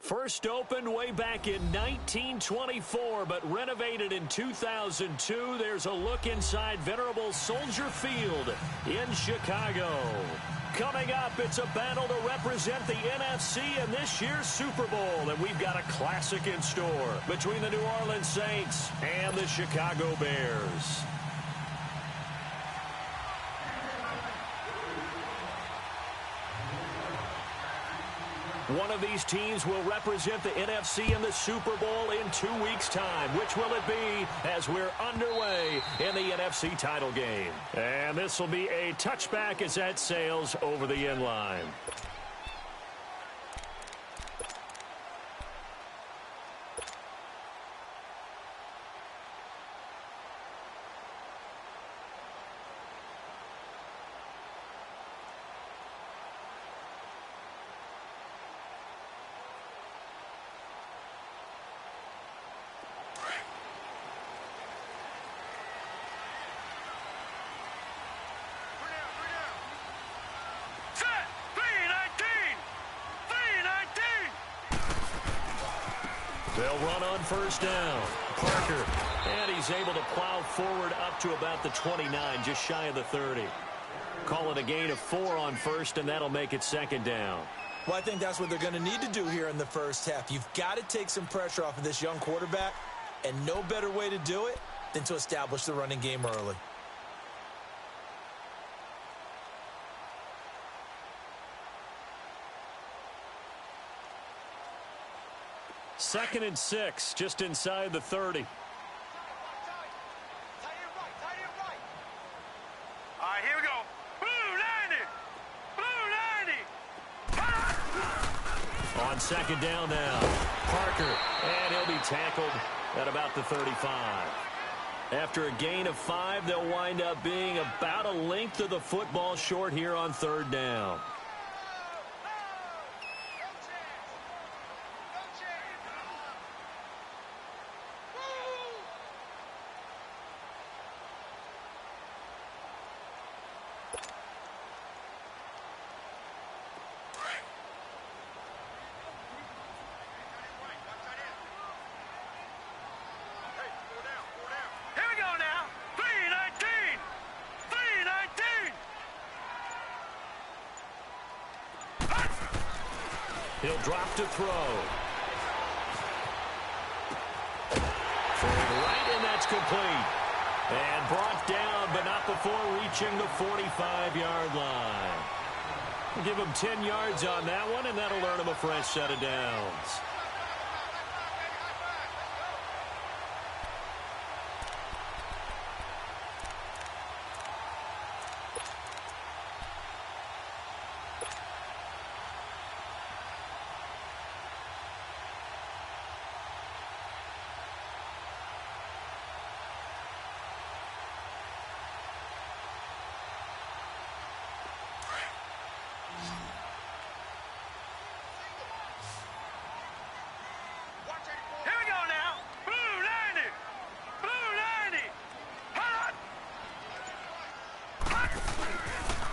First opened way back in 1924, but renovated in 2002. There's a look inside venerable Soldier Field in Chicago. Coming up, it's a battle to represent the NFC in this year's Super Bowl, and we've got a classic in store between the New Orleans Saints and the Chicago Bears. One of these teams will represent the NFC in the Super Bowl in 2 weeks' time. Which will it be as we're underway in the NFC title game? And this will be a touchback as that sails over the end line. They'll run on first down. Parker, and he's able to plow forward up to about the 29, just shy of the 30. Call it a gain of 4 on first, and that'll make it second down. Well, I think that's what they're going to need to do here in the first half. You've got to take some pressure off of this young quarterback, and no better way to do it than to establish the running game early. Second and 6, just inside the 30. All right, here we go. Blue 90! Blue 90! On second down now, Parker, and he'll be tackled at about the 35. After a gain of 5, they'll wind up being about a length of the football short here on third down. He'll drop to throw. Throwing right, and that's complete. And brought down, but not before reaching the 45-yard line. We'll give him 10 yards on that one, and that'll earn him a fresh set of downs.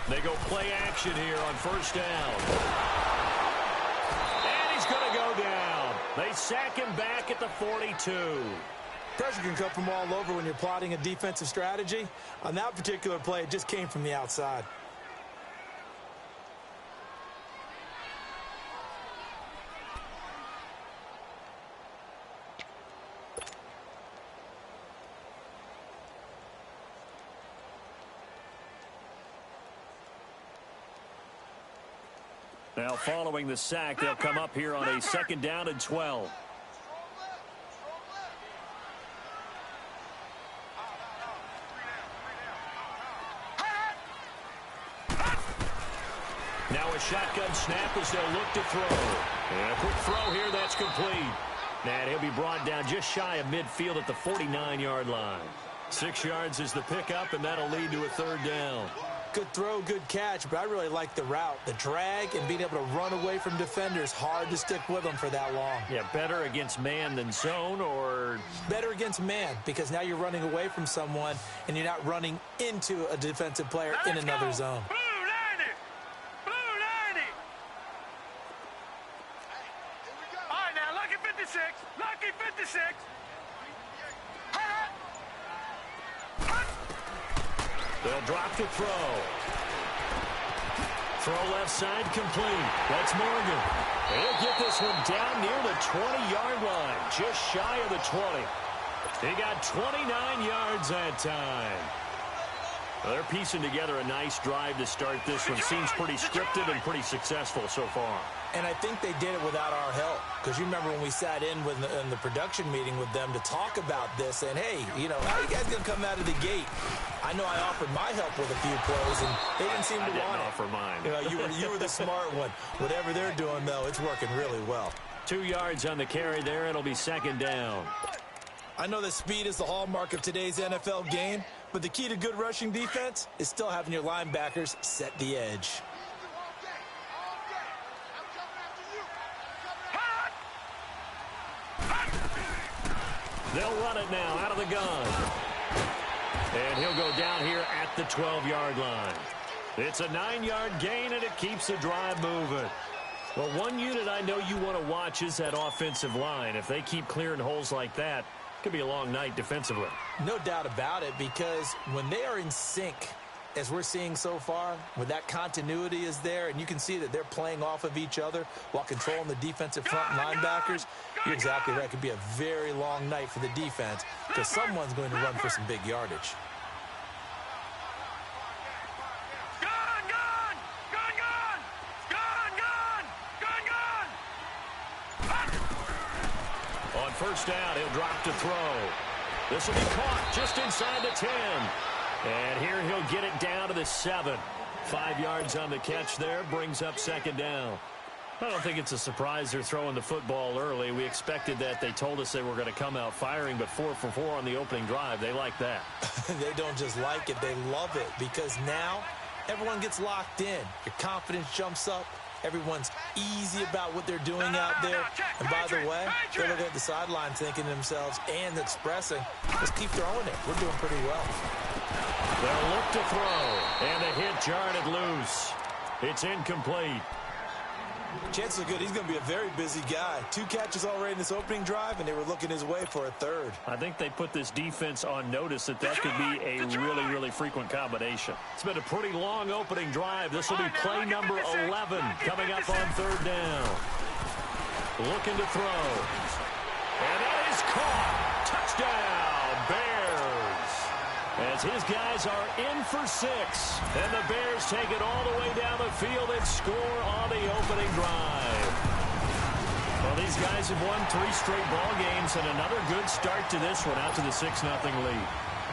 They go play action here on first down. And he's going to go down. They sack him back at the 42. Pressure can come from all over when you're plotting a defensive strategy. On that particular play, it just came from the outside. Now, following the sack, they'll come up here on a second down and 12. Now a shotgun snap as they'll look to throw. And a quick throw here, that's complete. And he'll be brought down just shy of midfield at the 49-yard line. 6 yards is the pickup, and that'll lead to a third down. Good throw, good catch, but I really like the route. The drag and being able to run away from defenders, hard to stick with them for that long. Yeah, better against man than zone, or? Better against man, because now you're running away from someone and you're not running into a defensive player in another zone. Blue 90! Blue 90! All right, 56. Lucky 56. They'll drop to throw. Throw left side complete. That's Morgan. He'll get this one down near the 20-yard line, just shy of the 20. He got 29 yards that time. Well, they're piecing together a nice drive to start this one. Seems pretty scripted and pretty successful so far. And I think they did it without our help. Because you remember when we sat in the production meeting with them to talk about this, and hey, you know, how are you guys going to come out of the gate? I know I offered my help with a few plays, and they didn't seem to want it. I didn't offer mine. You know, you were the smart one. Whatever they're doing, though, it's working really well. 2 yards on the carry there. It'll be second down. I know that speed is the hallmark of today's NFL game, but the key to good rushing defense is still having your linebackers set the edge. They'll run it now out of the gun. And he'll go down here at the 12-yard line. It's a 9-yard gain, and it keeps the drive moving. Well, one unit I know you want to watch is that offensive line. If they keep clearing holes like that, it could be a long night defensively. No doubt about it, because when they are in sync, as we're seeing so far, when that continuity is there, and you can see that they're playing off of each other while controlling the defensive front linebackers, you're exactly right. It could be a very long night for the defense because someone's going to run for some big yardage. On first down, he'll drop to throw. This will be caught just inside the 10. And here he'll get it down to the 7. 5 yards on the catch there, brings up second down. I don't think it's a surprise they're throwing the football early. We expected that. They told us they were going to come out firing, but 4 for 4 on the opening drive. They like that. They don't just like it, they love it, because now everyone gets locked in. Your confidence jumps up. Everyone's easy about what they're doing out there. And by the way, they're looking at the sideline thinking to themselves and expressing, let's keep throwing it. We're doing pretty well. They'll look to throw, and the hit jarred it loose. It's incomplete. Chances are good he's going to be a very busy guy. 2 catches already in this opening drive, and they were looking his way for a third. I think they put this defense on notice that could be a really, really frequent combination. It's been a pretty long opening drive. This will be play number 11 coming up on third down. Looking to throw. And that is caught. Touchdown, Bears. As his guys are in for 6. And the Bears take it all the way down the field and score on the opening drive. Well, these guys have won 3 straight ball games and another good start to this one out to the 6-0 lead.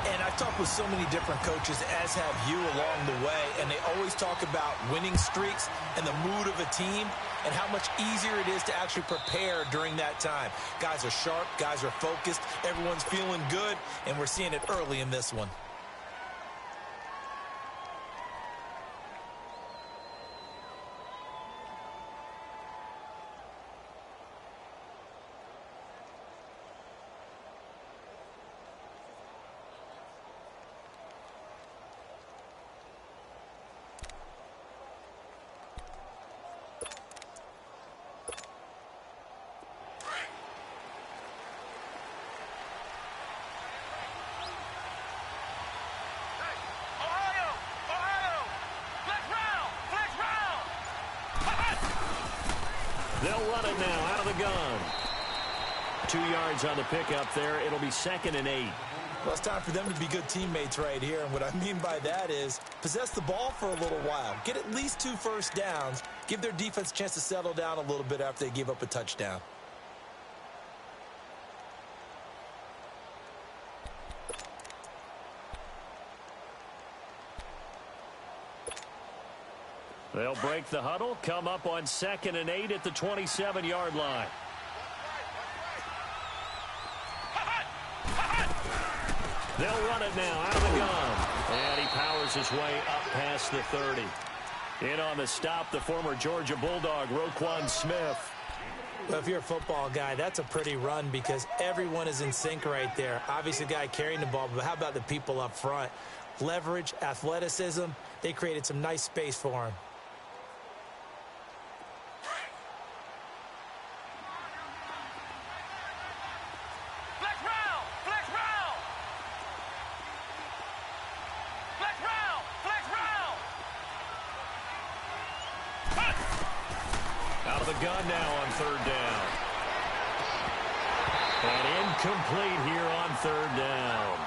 And I've talked with so many different coaches, as have you along the way, and they always talk about winning streaks and the mood of a team and how much easier it is to actually prepare during that time. Guys are sharp, guys are focused, everyone's feeling good, and we're seeing it early in this one. They'll run it now out of the gun. 2 yards on the pickup there. It'll be 2nd and 8. Well, it's time for them to be good teammates right here. And what I mean by that is possess the ball for a little while. Get at least 2 first downs. Give their defense a chance to settle down a little bit after they give up a touchdown. They'll break the huddle, come up on 2nd and 8 at the 27-yard line. They'll run it now out of the gun. And he powers his way up past the 30. In on the stop, the former Georgia Bulldog, Roquan Smith. Well, if you're a football guy, that's a pretty run because everyone is in sync right there. Obviously, the guy carrying the ball, but how about the people up front? Leverage, athleticism, they created some nice space for him. gun now on third down. And incomplete here on third down.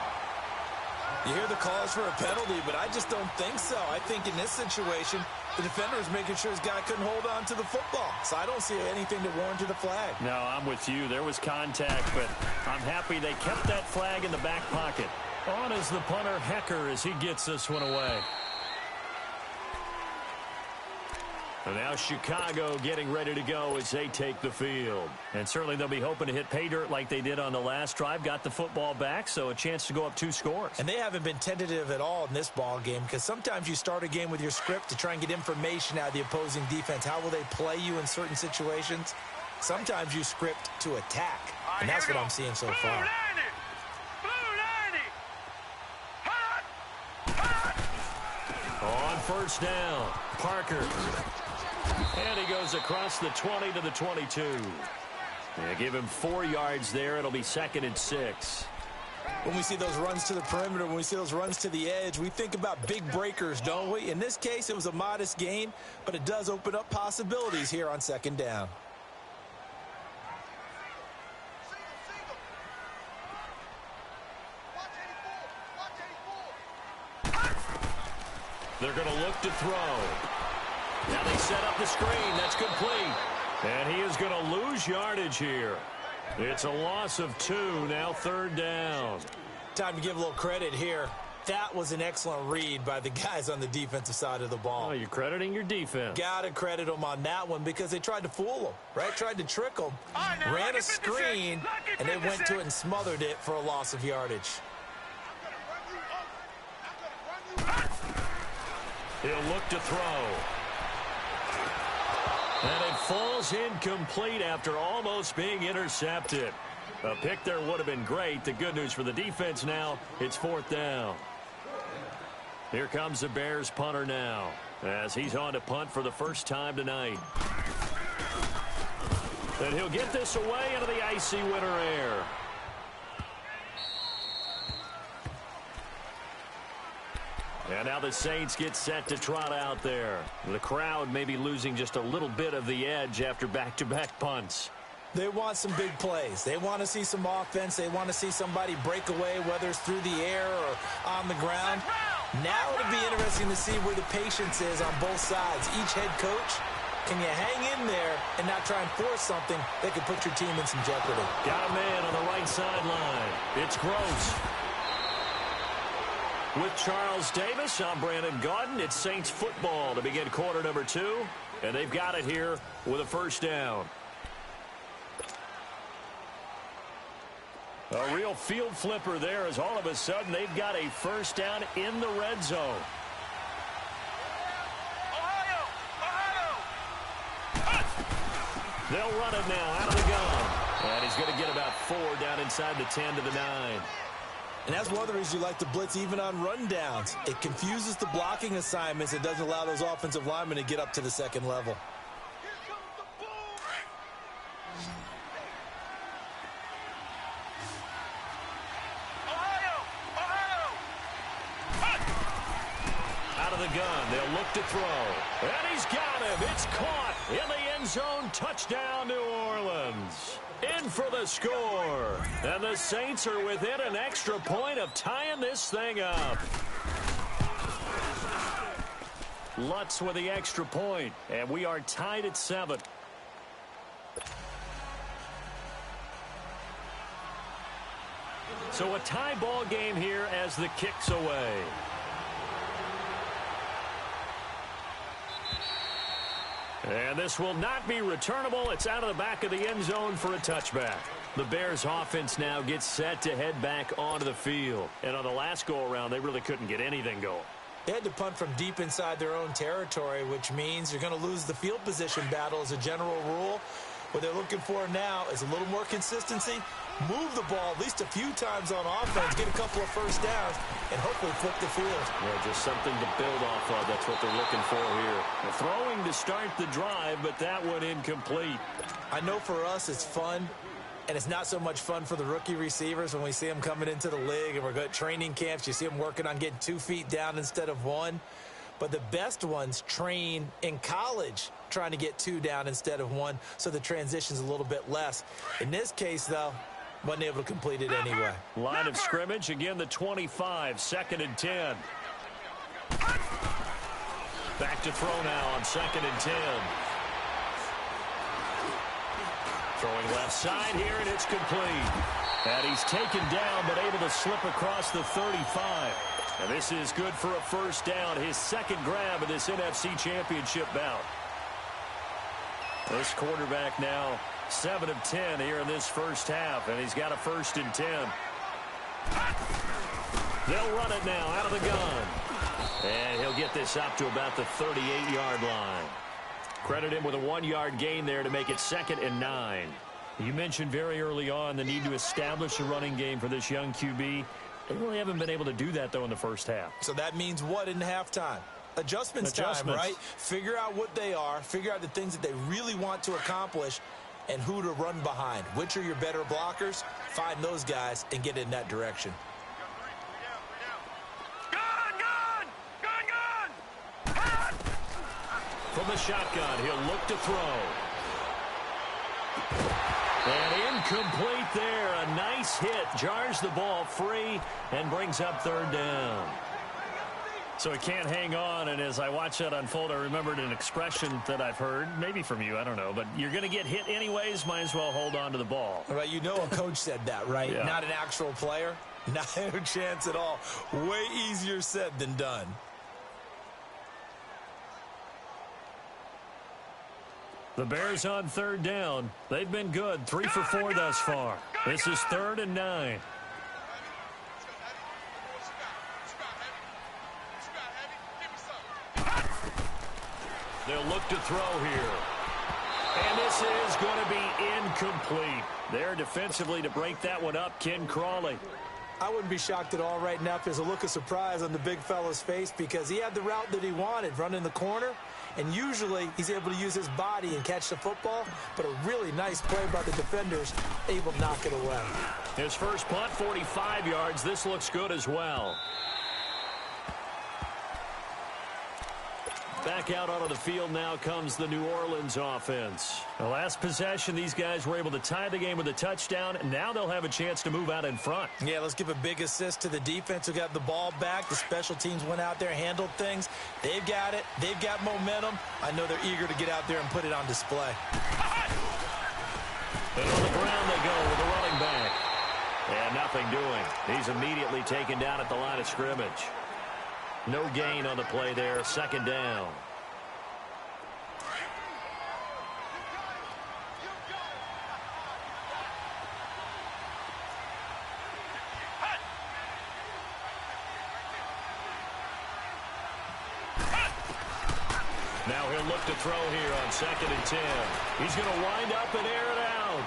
You hear the calls for a penalty, but I just don't think so. I think in this situation, the defender is making sure his guy couldn't hold on to the football. So I don't see anything that warranted a flag. No, I'm with you. There was contact, but I'm happy they kept that flag in the back pocket. On is the punter, Hecker, as he gets this one away. And now Chicago getting ready to go as they take the field. And certainly they'll be hoping to hit pay dirt like they did on the last drive. Got the football back, so a chance to go up 2 scores. And they haven't been tentative at all in this ball game, because sometimes you start a game with your script to try and get information out of the opposing defense. How will they play you in certain situations? Sometimes you script to attack, and that's what I'm seeing so far. On first down, Parker. And he goes across the 20 to the 22. They give him 4 yards there. It'll be 2nd and 6. When we see those runs to the perimeter, when we see those runs to the edge, we think about big breakers, don't we? In this case, it was a modest gain, but it does open up possibilities here on 2nd down. They're going to look to throw. Now they set up the screen. That's complete. And he is going to lose yardage here. It's a loss of 2. Now 3rd down. Time to give a little credit here. That was an excellent read by the guys on the defensive side of the ball. Oh, you're crediting your defense. Got to credit them on that one because they tried to fool them, right? Tried to trick them. Ran a screen, and they went to it and smothered it for a loss of yardage. He'll look to throw. And it falls incomplete after almost being intercepted. A pick there would have been great. The good news for the defense now, it's 4th down. Here comes the Bears punter now as he's on to punt for the first time tonight. And he'll get this away into the icy winter air. And now the Saints get set to trot out there. The crowd may be losing just a little bit of the edge after back-to-back punts. They want some big plays. They want to see some offense. They want to see somebody break away, whether it's through the air or on the ground. Now it'll be interesting to see where the patience is on both sides. Each head coach, can you hang in there and not try and force something that could put your team in some jeopardy? Got a man on the right sideline. It's Gross. With Charles Davis, I'm Brandon Gaudin. It's Saints football to begin quarter number 2. And they've got it here with a first down. A real field flipper there as all of a sudden they've got a first down in the red zone. They'll run it now out of the gun. And he's going to get about 4 down inside the 10 to the 9. And that's one of the reasons you like to blitz even on rundowns. It confuses the blocking assignments. It doesn't allow those offensive linemen to get up to the 2nd level. Out of the gun, they'll look to throw. And he's got him. It's caught in the end zone. Touchdown, New Orleans. In for the score. And the Saints are within an extra point of tying this thing up. Lutz with the extra point. And we are tied at 7. So a tie ball game here as the kick's away. And this will not be returnable. It's out of the back of the end zone for a touchback. The Bears offense now gets set to head back onto the field. And on the last go-around, they really couldn't get anything going. They had to punt from deep inside their own territory, which means you're going to lose the field position battle as a general rule. What they're looking for now is a little more consistency, move the ball at least a few times on offense, get a couple of first downs, and hopefully flip the field. Yeah, just something to build off of. That's what they're looking for here. They're throwing to start the drive, but that one incomplete. I know for us it's fun, and it's not so much fun for the rookie receivers when we see them coming into the league and we're going to training camps. You see them working on getting 2 feet down instead of 1. but the best ones train in college trying to get 2 down instead of 1, so the transition's a little bit less. In this case, though, wasn't able to complete it anyway. Line of scrimmage, again the 25, 2nd and 10. Back to throw now on 2nd and 10. Throwing left side here, and it's complete. And he's taken down, but able to slip across the 35. And this is good for a first down, his second grab of this NFC Championship bout. This quarterback now 7 of 10 here in this first half, and he's got a 1st and 10. They'll run it now out of the gun. And he'll get this up to about the 38-yard line. Credit him with a 1-yard gain there to make it 2nd and 9. You mentioned very early on the need to establish a running game for this young QB. They really haven't been able to do that, though, in the first half. So that means what in halftime? Adjustments time, right? Figure out what they are, figure out the things that they really want to accomplish, and who to run behind. Which are your better blockers? Find those guys and get in that direction. From the shotgun, he'll look to throw. And incomplete there. A nice hit. Jars the ball free and brings up 3rd down. So he can't hang on, and as I watch that unfold, I remembered an expression that I've heard, maybe from you, I don't know, but you're going to get hit anyways, might as well hold on to the ball. Right, you know a coach said that, right? Yeah. Not an actual player. No chance at all. Way easier said than done. The Bears on 3rd down. They've been good, 3 for 4 thus far. This is 3rd and 9. They'll look to throw here. And this is going to be incomplete. There defensively to break that one up, Ken Crawley. I wouldn't be shocked at all right now if there's a look of surprise on the big fella's face, because he had the route that he wanted, running the corner, and usually he's able to use his body and catch the football, but a really nice play by the defenders, able to knock it away. His first punt, 45 yards. This looks good as well. Back out onto the field now comes the New Orleans offense. The last possession, these guys were able to tie the game with a touchdown. Now they'll have a chance to move out in front. Yeah, let's give a big assist to the defense who got the ball back. The special teams went out there, handled things. They've got it. They've got momentum. I know they're eager to get out there and put it on display. And on the ground they go with the running back. And nothing doing. He's immediately taken down at the line of scrimmage. No gain on the play there, 2nd down. Now he'll look to throw here on 2nd and 10. He's going to wind up and air it out.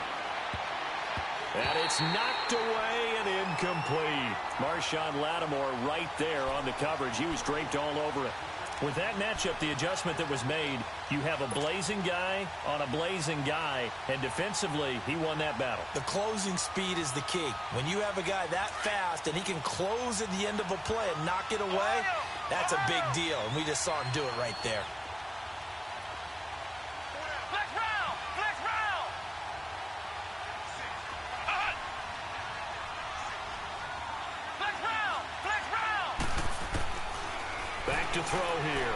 And it's knocked away and incomplete. Marshawn Lattimore right there on the coverage. He was draped all over it. With that matchup, the adjustment that was made, you have a blazing guy on a blazing guy, and defensively, he won that battle. The closing speed is the key. When you have a guy that fast and he can close at the end of a play and knock it away, that's a big deal, and we just saw him do it right there. To throw here.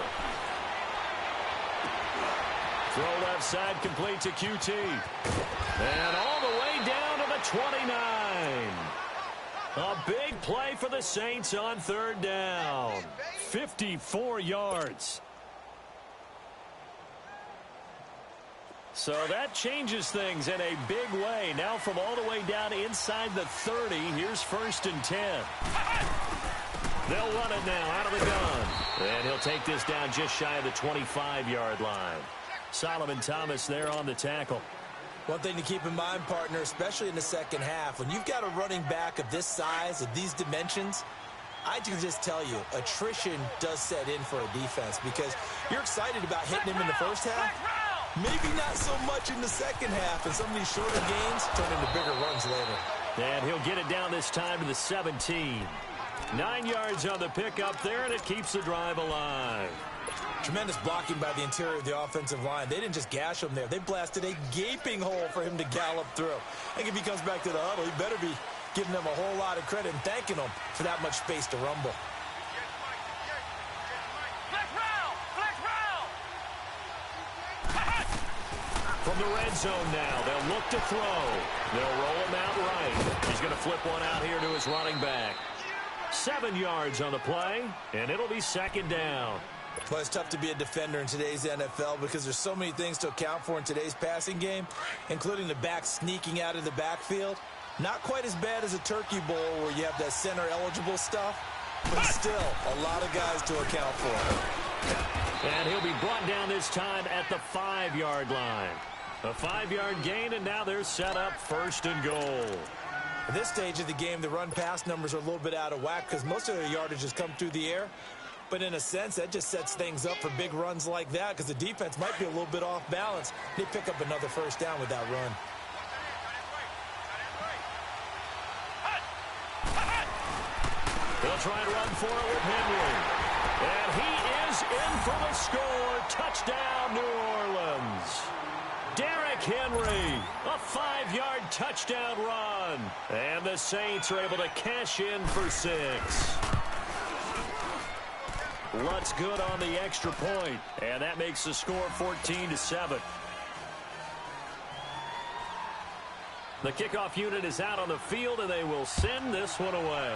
Throw left side complete to QT. And all the way down to the 29. A big play for the Saints on 3rd down. 54 yards. So that changes things in a big way. Now from all the way down inside the 30, here's 1st and 10. They'll run it now out of the gun. And he'll take this down just shy of the 25-yard line. Solomon Thomas there on the tackle. One thing to keep in mind, partner, especially in the second half, when you've got a running back of this size, of these dimensions, I can just tell you, attrition does set in for a defense, because you're excited about hitting him in the first half. Maybe not so much in the second half, and some of these shorter gains turn into bigger runs later. And he'll get it down this time to the 17. 9 yards on the pickup there, and it keeps the drive alive. Tremendous blocking by the interior of the offensive line. They didn't just gash him there. They blasted a gaping hole for him to gallop through. I think if he comes back to the huddle, he better be giving them a whole lot of credit and thanking them for that much space to rumble. From the red zone now, they'll look to throw. They'll roll him out right. He's going to flip one out here to his running back. 7 yards on the play, and it'll be second down. Well, it's tough to be a defender in today's NFL because there's so many things to account for in today's passing game, including the back sneaking out of the backfield. Not quite as bad as a turkey bowl where you have that center-eligible stuff, but still a lot of guys to account for. And he'll be brought down this time at the 5-yard line. A 5-yard gain, and now they're set up first and goal. At this stage of the game, the run-pass numbers are a little bit out of whack because most of their yardage has come through the air. But in a sense, that just sets things up for big runs like that because the defense might be a little bit off balance. They pick up another first down with that run. They'll try and run for it with Henry. And he is in for the score. Touchdown, New Orleans. Derrick Henry, a 5-yard touchdown run. And the Saints are able to cash in for 6. Lutt's good on the extra point, and that makes the score 14-7. The kickoff unit is out on the field, and they will send this one away.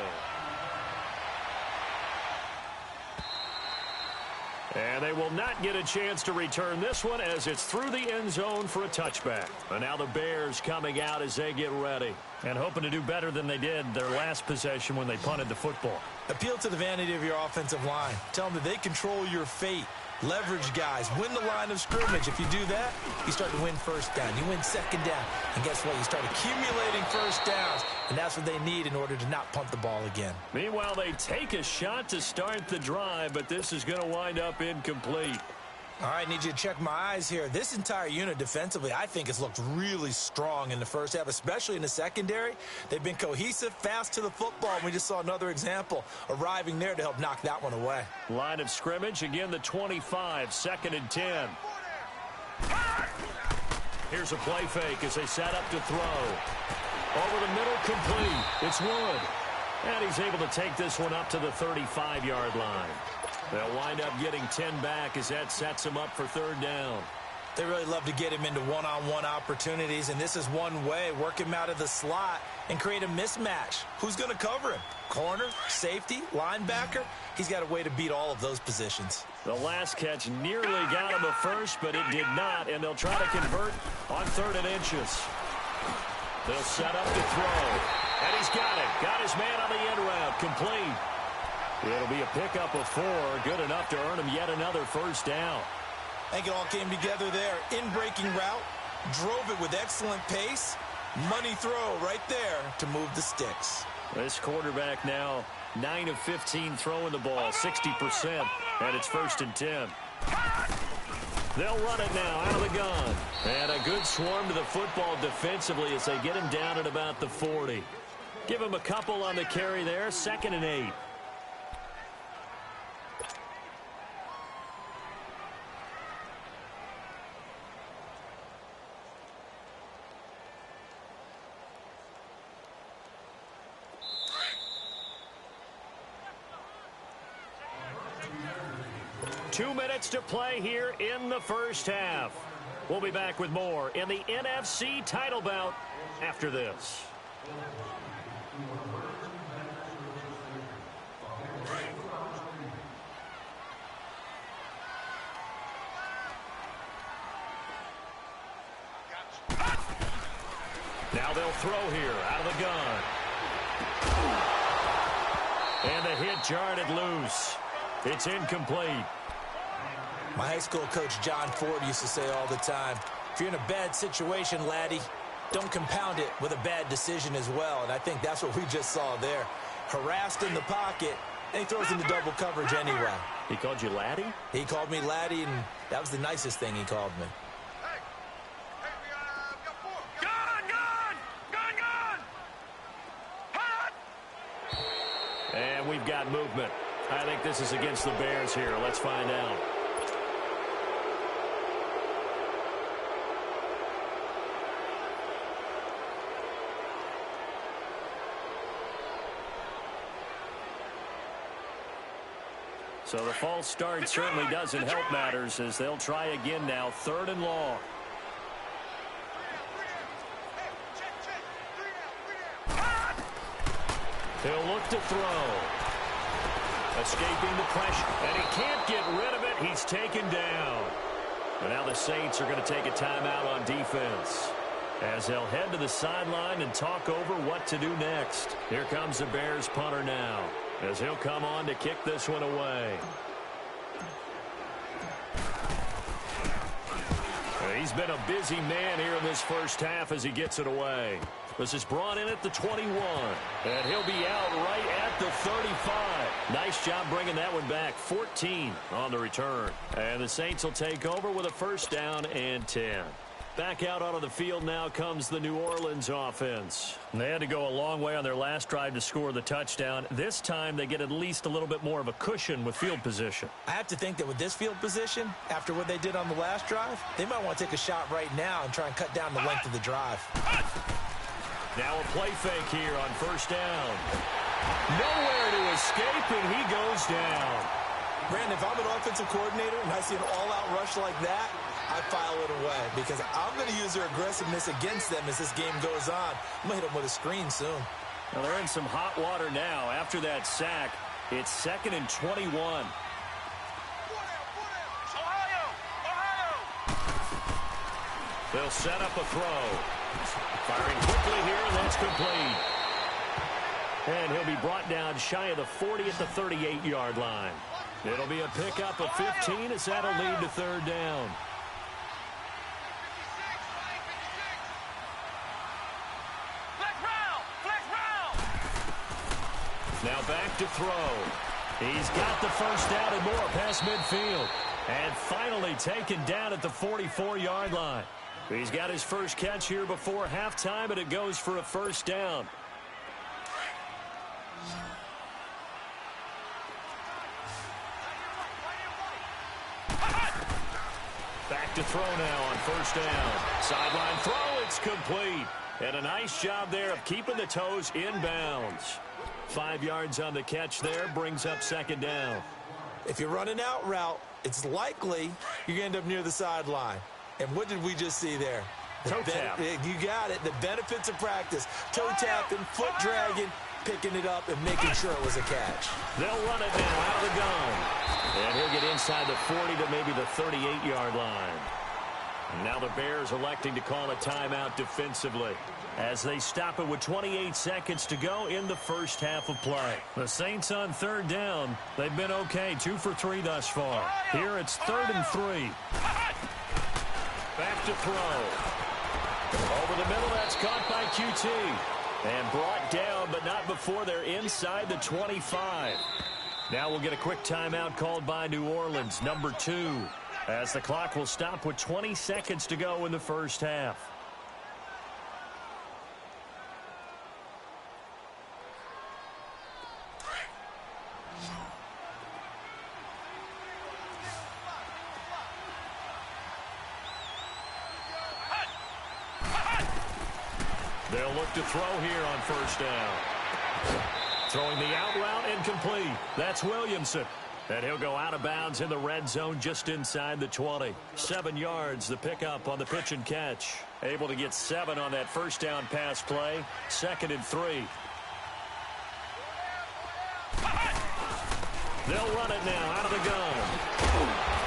And they will not get a chance to return this one as it's through the end zone for a touchback. And now the Bears coming out as they get ready and hoping to do better than they did their last possession when they punted the football. Appeal to the vanity of your offensive line. Tell them that they control your fate. Leverage guys. Win the line of scrimmage. If you do that, you start to win first down. You win second down. And guess what? You start accumulating first downs. And that's what they need in order to not punt the ball again. Meanwhile, they take a shot to start the drive, but this is going to wind up incomplete. All right, need you to check my eyes here. This entire unit defensively, I think, has looked really strong in the first half, especially in the secondary. They've been cohesive, fast to the football, and we just saw another example arriving there to help knock that one away. Line of scrimmage, again the 25, second and 10. Here's a play fake as they set up to throw. Over the middle, complete. It's Wood. And he's able to take this one up to the 35-yard line. They'll wind up getting 10 back as that sets him up for third down. They really love to get him into one-on-one opportunities, and this is one way. Work him out of the slot and create a mismatch. Who's going to cover him? Corner, safety, linebacker? He's got a way to beat all of those positions. The last catch nearly got him a first, but it did not, and they'll try to convert on 3rd and inches. They'll set up to throw, and he's got it. Got his man on the end route, complete. It'll be a pickup of 4, good enough to earn him yet another first down. I think it all came together there. In-breaking route, drove it with excellent pace. Money throw right there to move the sticks. This quarterback now 9 of 15 throwing the ball, 60%, and it's 1st and 10. They'll run it now out of the gun. And a good swarm to the football defensively as they get him down at about the 40. Give him a couple on the carry there, 2nd and 8. Two minutes to play here in the first half. We'll be back with more in the NFC title bout after this. Now they'll throw here out of the gun. And the hit jarred it loose. It's incomplete. My high school coach, John Ford, used to say all the time, if you're in a bad situation, laddie, don't compound it with a bad decision as well. And I think that's what we just saw there. Harassed in the pocket, and he throws into double coverage anyway. He called you laddie? He called me laddie, and that was the nicest thing he called me. And we've got movement. I think this is against the Bears here. Let's find out. So the false start certainly doesn't help matters as they'll try again now. 3rd and long. He'll look to throw. Escaping the pressure, and he can't get rid of it. He's taken down. And now the Saints are going to take a timeout on defense as they'll head to the sideline and talk over what to do next. Here comes the Bears punter now as he'll come on to kick this one away. He's been a busy man here in this first half as he gets it away. This is brought in at the 21, and he'll be out right at the 35. Nice job bringing that one back. 14 on the return. And the Saints will take over with a 1st down and 10. Back out onto the field now comes the New Orleans offense. They had to go a long way on their last drive to score the touchdown. This time they get at least a little bit more of a cushion with field position. I have to think that with this field position, after what they did on the last drive, they might want to take a shot right now and try and cut down the length of the drive. Now a play fake here on 1st down. Nowhere to escape, and he goes down. Brandon, if I'm an offensive coordinator and I see an all-out rush like that, I file it away because I'm going to use their aggressiveness against them as this game goes on. I'm going to hit them with a screen soon. Well, they're in some hot water now. After that sack, it's 2nd and 21. Ohio! They'll set up a throw. Firing quickly here, and that's complete. And he'll be brought down shy of the 40 at the 38-yard line. It'll be a pickup of 15 as that'll lead to 3rd down. Now back to throw. He's got the 1st down and more past midfield. And finally taken down at the 44-yard line. He's got his first catch here before halftime, and it goes for a 1st down. Back to throw now on 1st down. Sideline throw, it's complete. And a nice job there of keeping the toes in bounds. 5 yards on the catch there, brings up 2nd down. If you're running out route, it's likely you're going to end up near the sideline. And what did we just see there? Toe tap. You got it. The benefits of practice. Toe tapping, foot dragging, picking it up, and making sure it was a catch. They'll run it now out of the gun. And he'll get inside the 40 to maybe the 38-yard line. And now the Bears electing to call a timeout defensively as they stop it with 28 seconds to go in the first half of play. The Saints on 3rd down. They've been okay, 2 for 3 thus far. Here it's 3rd and 3. Back to throw. Over the middle, that's caught by QT. And brought down, but not before they're inside the 25. Now we'll get a quick timeout called by New Orleans, number 2. As the clock will stop with 20 seconds to go in the first half. They'll look to throw here on 1st down. Throwing the out route incomplete. That's Williamson. And he'll go out of bounds in the red zone just inside the 20. 7 yards, the pickup on the pitch and catch. Able to get 7 on that 1st down pass play. 2nd and 3. They'll run it now out of the gun.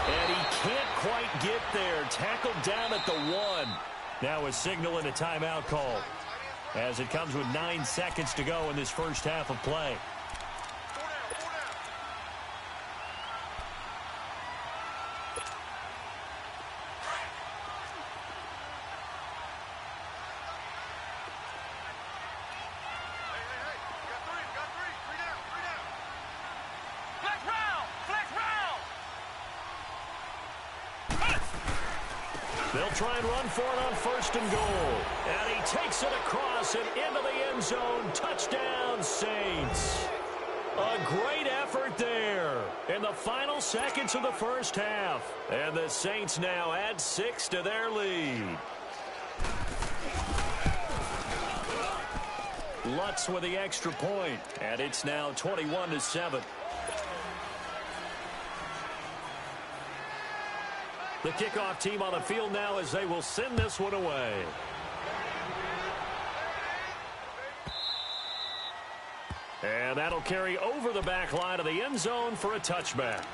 And he can't quite get there. Tackled down at the 1. Now a signal and a timeout call as it comes with 9 seconds to go in this first half of play. They'll try and run for it on 1st and goal. And he takes it across and into the end zone. Touchdown, Saints. A great effort there in the final seconds of the first half. And the Saints now add 6 to their lead. Lutz with the extra point, and it's now 21-7. The kickoff team on the field now as they will send this one away. And that'll carry over the back line of the end zone for a touchback.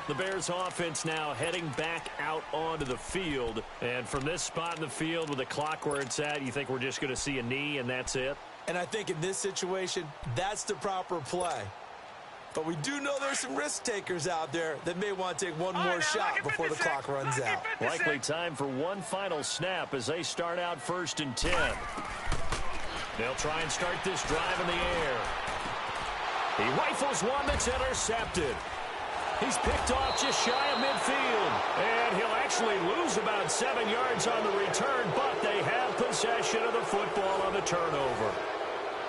The Bears offense now heading back out onto the field. And from this spot in the field with the clock where it's at, you think we're just going to see a knee and that's it? And I think in this situation, that's the proper play. But we do know there's some risk takers out there that may want to take one more shot before the clock runs out. Likely time for one final snap as they start out 1st and 10. They'll try and start this drive in the air. He rifles one that's intercepted. He's picked off just shy of midfield. And he'll actually lose about 7 yards on the return, but they have possession of the football on the turnover.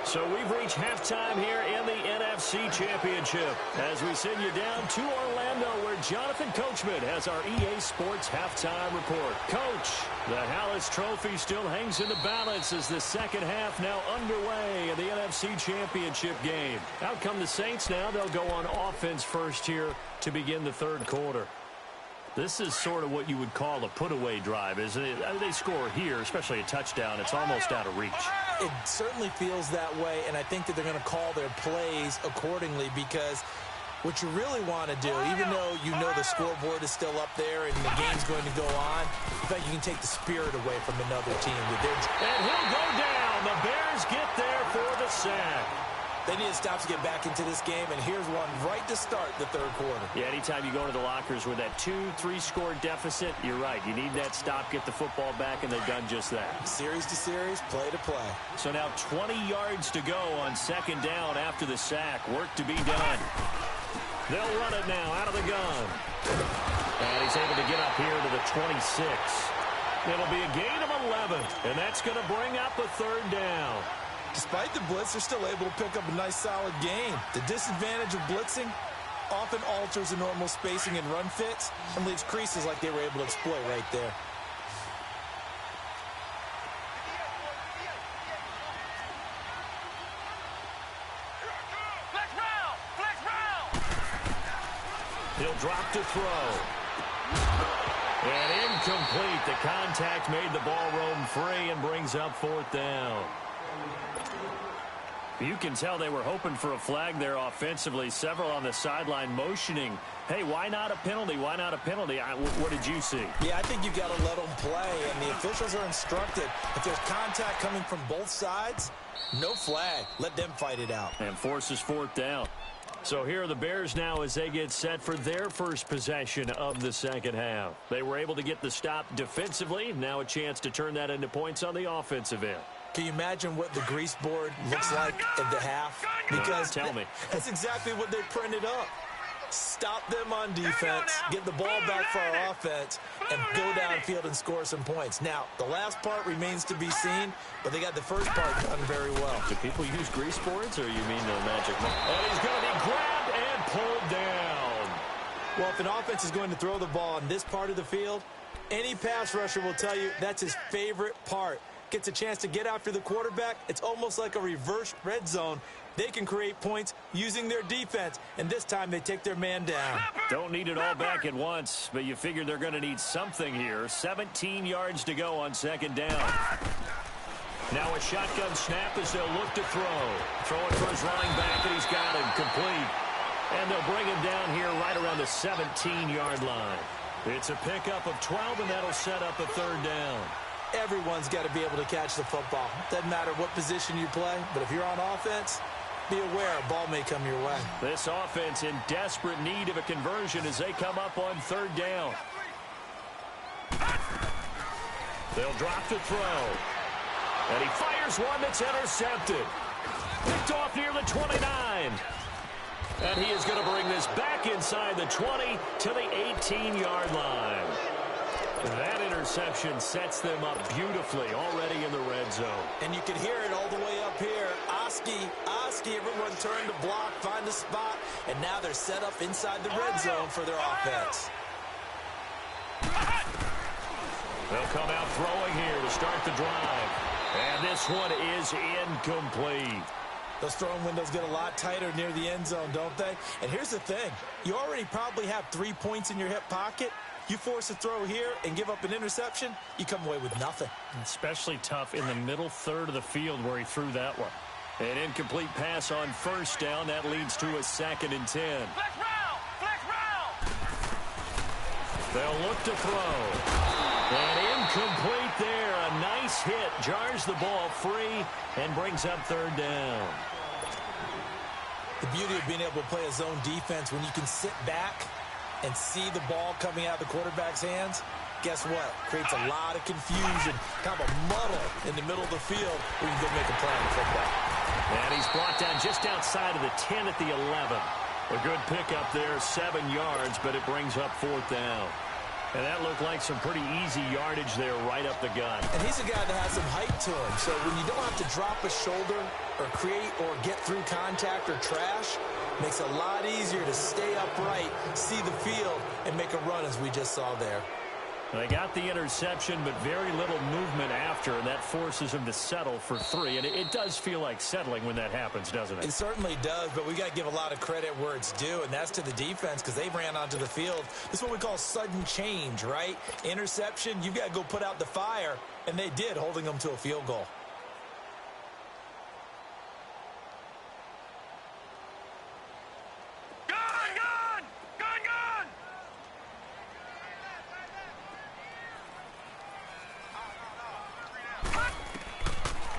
So we've reached halftime here in the NFC Championship as we send you down to Orlando where Jonathan Coachman has our EA Sports Halftime Report. Coach, the Hallis Trophy still hangs in the balance as the second half now underway in the NFC Championship game. Out come the Saints now. They'll go on offense first here to begin the third quarter. This is sort of what you would call a put-away drive, isn't it? I mean, they score here, especially a touchdown. It's almost out of reach. It certainly feels that way, and I think that they're going to call their plays accordingly because what you really want to do, even though you know the scoreboard is still up there and the game's going to go on, in fact, you can take the spirit away from another team. And he'll go down. The Bears get there for the sack. They need to stop to get back into this game, and here's one right to start the third quarter. Yeah, anytime you go into the lockers with that 2-3 score deficit, you're right. You need that stop, get the football back, and they've done just that. Series to series, play to play. So now 20 yards to go on second down after the sack. Work to be done. They'll run it now out of the gun. And he's able to get up here to the 26. It'll be a gain of 11, and that's going to bring up a third down. Despite the blitz, they're still able to pick up a nice, solid gain. The disadvantage of blitzing often alters the normal spacing and run fits and leaves creases like they were able to exploit right there. He'll drop to throw. And incomplete. The contact made the ball roam free and brings up fourth down. You can tell they were hoping for a flag there offensively. Several on the sideline motioning, hey, why not a penalty? Why not a penalty? What did you see? Yeah, I think you got to let them play, and the officials are instructed. If there's contact coming from both sides, no flag. Let them fight it out. And forces fourth down. So here are the Bears now as they get set for their first possession of the second half. They were able to get the stop defensively. Now a chance to turn that into points on the offensive end. Can you imagine what the grease board looks like at the half? Because tell me. That's exactly what they printed up. Stop them on defense, get the ball back for our offense, and go downfield and score some points. Now, the last part remains to be seen, but they got the first part done very well. Do people use grease boards, or you mean the magic mark? And he's going to be grabbed and pulled down. Well, if an offense is going to throw the ball on this part of the field, any pass rusher will tell you that's his favorite part. Gets a chance to get after the quarterback. It's almost like a reverse red zone. They can create points using their defense, and this time they take their man down. Don't need it all back at once, but you figure they're going to need something here. 17 yards to go on second down. Now a shotgun snap as they'll look to throw. Throwing for his running back, and he's got him complete. And they'll bring him down here right around the 17-yard line. It's a pickup of 12, and that'll set up a third down. Everyone's got to be able to catch the football. Doesn't matter what position you play, but if you're on offense, be aware a ball may come your way. This offense in desperate need of a conversion as they come up on third down. They'll drop to throw. And he fires one that's intercepted. Picked off near the 29. And he is going to bring this back inside the 20 to the 18-yard line. That interception sets them up beautifully already in the red zone. And you can hear it all the way up here. Oski risky. Everyone turned to block, find a spot, and now they're set up inside the red zone for their offense. They'll come out throwing here to start the drive. And this one is incomplete. Those throwing windows get a lot tighter near the end zone, don't they? And here's the thing. You already probably have 3 points in your hip pocket. You force a throw here and give up an interception, you come away with nothing. Especially tough in the middle third of the field where he threw that one. An incomplete pass on first down. That leads to a 2nd and 10. Flex round! Flex round! They'll look to throw. And incomplete there. A nice hit. Jars the ball free and brings up 3rd down. The beauty of being able to play a zone defense when you can sit back and see the ball coming out of the quarterback's hands, guess what? Creates a lot of confusion, kind of a muddle in the middle of the field where you can go make a play on the football. And he's brought down just outside of the 10 at the 11. A good pickup there, 7 yards, but it brings up 4th down. And that looked like some pretty easy yardage there right up the gut. And he's a guy that has some height to him, so when you don't have to drop a shoulder or create or get through contact or trash, makes it a lot easier to stay upright, see the field, and make a run as we just saw there. They got the interception, but very little movement after, and that forces him to settle for 3. And it does feel like settling when that happens, doesn't it? It certainly does, but we got to give a lot of credit where it's due, and that's to the defense because they ran onto the field. This is what we call sudden change, right? Interception, you've got to go put out the fire, and they did, holding them to a field goal.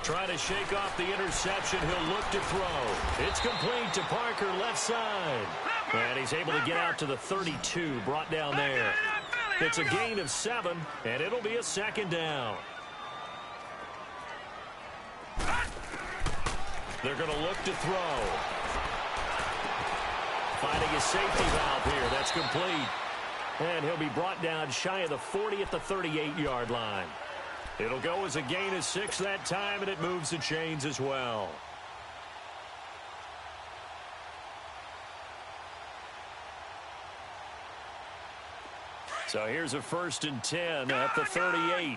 Trying to shake off the interception. He'll look to throw. It's complete to Parker, left side. And he's able to get out to the 32, brought down there. It's a gain of 7, and it'll be a 2nd down. They're going to look to throw. Finding a safety valve here. That's complete. And he'll be brought down shy of the 40 at the 38-yard line. It'll go as a gain of 6 that time, and it moves the chains as well. So here's a 1st and 10 at the 38.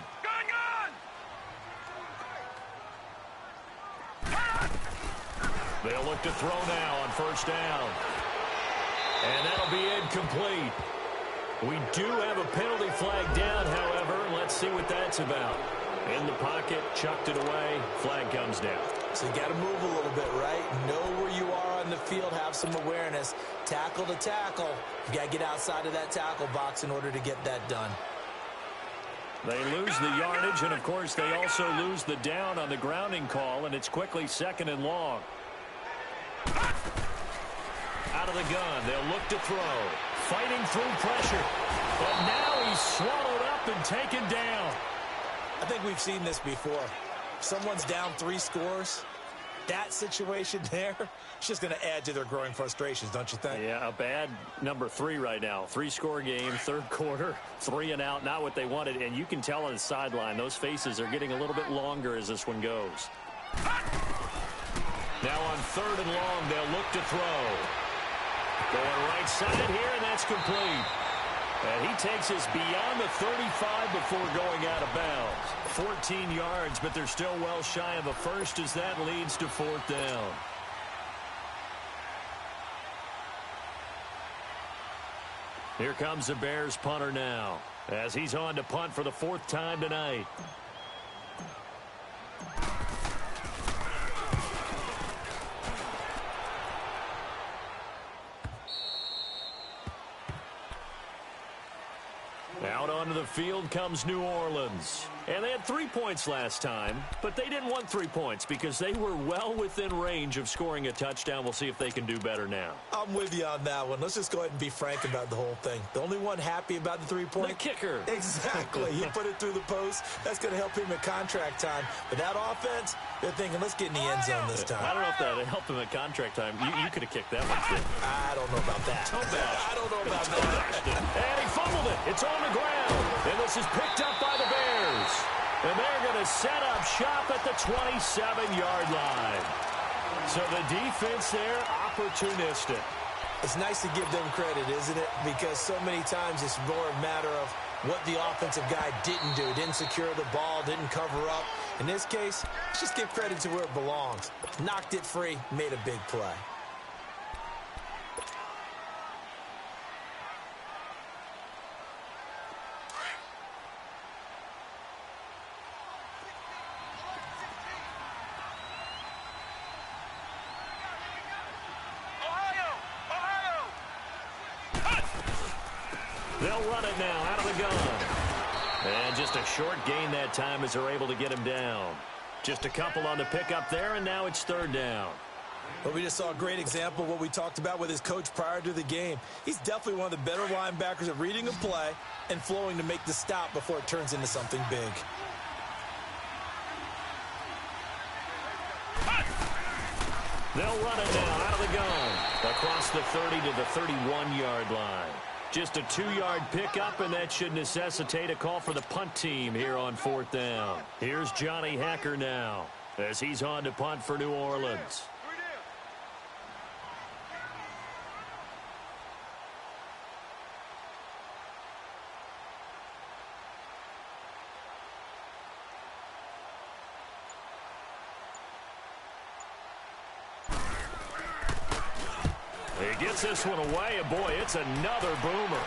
They'll look to throw now on 1st down. And that'll be incomplete. We do have a penalty flag down, however. Let's see what that's about. In the pocket, chucked it away, flag comes down. So you got to move a little bit, right? Know where you are on the field, have some awareness. Tackle to tackle. You got to get outside of that tackle box in order to get that done. They lose the yardage, and of course they also lose the down on the grounding call, and it's quickly 2nd and long. Out of the gun, they'll look to throw. Fighting through pressure. But now he's swallowed up and taken down. I think we've seen this before. Someone's down 3 scores. That situation there, it's just going to add to their growing frustrations, don't you think? Yeah, a bad number 3 right now. 3-score game, 3rd quarter, 3 and out, not what they wanted. And you can tell on the sideline, those faces are getting a little bit longer as this one goes. Now on 3rd and long, they'll look to throw. Going right side here, and that's complete. And he takes us beyond the 35 before going out of bounds. 14 yards, but they're still well shy of a first as that leads to 4th down. Here comes the Bears punter now as he's on to punt for the 4th time tonight. Out onto the field comes New Orleans. And they had 3 points last time, but they didn't want 3 points because they were well within range of scoring a touchdown. We'll see if they can do better now. I'm with you on that one. Let's just go ahead and be frank about the whole thing. The only one happy about the 3-point? The kicker. Exactly. He put it through the post. That's going to help him at contract time. But that offense, they're thinking, let's get in the end zone this time. I don't know if that helped him at contract time. You could have kicked that one, too. I don't know about that. I don't know about that. And he fumbled it. It's on the ground. And this is picked up by the Bears. And they're going to set up shop at the 27-yard line. So the defense there, opportunistic. It's nice to give them credit, isn't it? Because so many times it's more a matter of what the offensive guy didn't do. Didn't secure the ball, didn't cover up. In this case, let's just give credit to where it belongs. Knocked it free, made a big play. They'll run it now out of the gun. And just a short gain that time as they're able to get him down. Just a couple on the pickup there, and now it's third down. Well, we just saw a great example of what we talked about with his coach prior to the game. He's definitely one of the better linebackers at reading a play and flowing to make the stop before it turns into something big. They'll run it now out of the gun. Across the 30 to the 31-yard line. Just a 2-yard pickup, and that should necessitate a call for the punt team here on fourth down. Here's Johnny Hacker now as he's on to punt for New Orleans. He gets this one away, and boy, it's another boomer.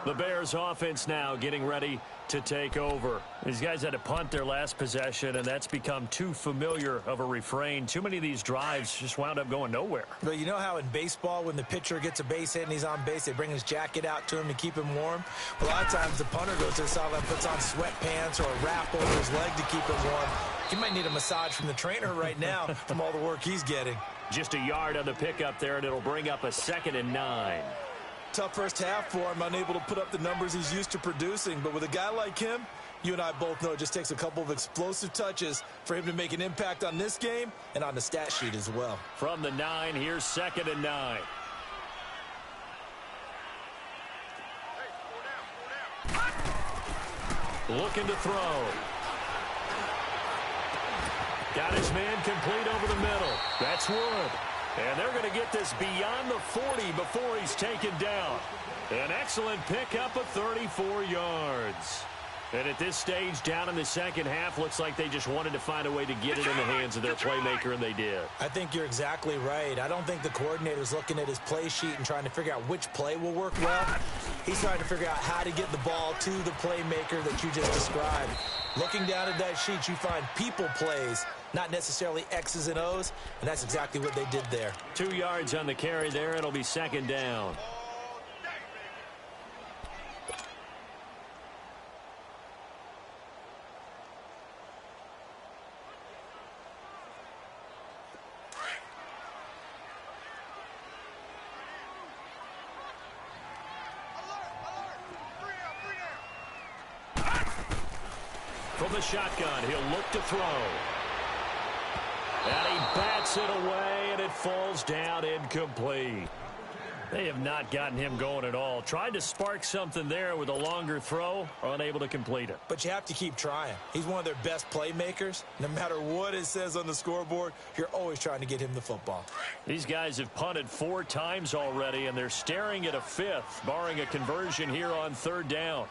The Bears offense now getting ready to take over. These guys had to punt their last possession, and that's become too familiar of a refrain. Too many of these drives just wound up going nowhere. Well, you know how in baseball when the pitcher gets a base hit and he's on base, they bring his jacket out to him to keep him warm? Well, a lot of times the punter goes to the sideline, puts on sweatpants or a wrap over his leg to keep him warm. He might need a massage from the trainer right now from all the work he's getting. Just a yard on the pickup there, and it'll bring up a 2nd and 9. Tough first half for him, unable to put up the numbers he's used to producing. But with a guy like him, you and I both know it just takes a couple of explosive touches for him to make an impact on this game and on the stat sheet as well. From the 9, here's 2nd and 9. Looking to throw. Got his man complete over the middle. That's Wood. And they're going to get this beyond the 40 before he's taken down. An excellent pickup of 34 yards. And at this stage, down in the second half, looks like they just wanted to find a way to get it in the hands of their playmaker, and they did. I think you're exactly right. I don't think the coordinator's looking at his play sheet and trying to figure out which play will work well. He's trying to figure out how to get the ball to the playmaker that you just described. Looking down at that sheet, you find people plays, not necessarily X's and O's, and that's exactly what they did there. 2 yards on the carry there. It'll be 2nd down. From the shotgun, he'll look to throw. And he bats it away, and it falls down incomplete. They have not gotten him going at all. Tried to spark something there with a longer throw, unable to complete it. But you have to keep trying. He's one of their best playmakers. No matter what it says on the scoreboard, you're always trying to get him the football. These guys have punted 4 times already, and they're staring at a 5th, barring a conversion here on 3rd down.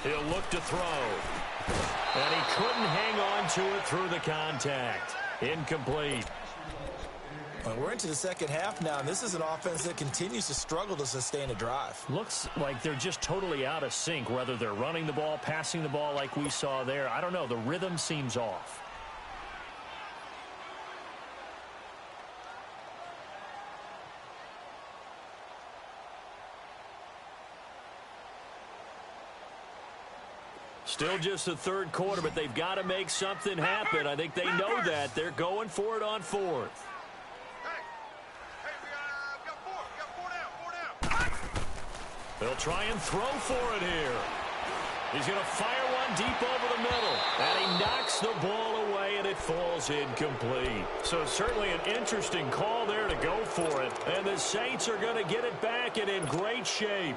He'll look to throw. And he couldn't hang on to it through the contact. Incomplete. Well, we're into the second half now, and this is an offense that continues to struggle to sustain a drive. Looks like they're just totally out of sync, whether they're running the ball, passing the ball like we saw there. I don't know. The rhythm seems off. Still just the 3rd quarter, but they've got to make something happen. I think they know that. They're going for it on 4th. They'll try and throw for it here. He's going to fire one deep over the middle. And he knocks the ball away, and it falls incomplete. So certainly an interesting call there to go for it. And the Saints are going to get it back and in great shape.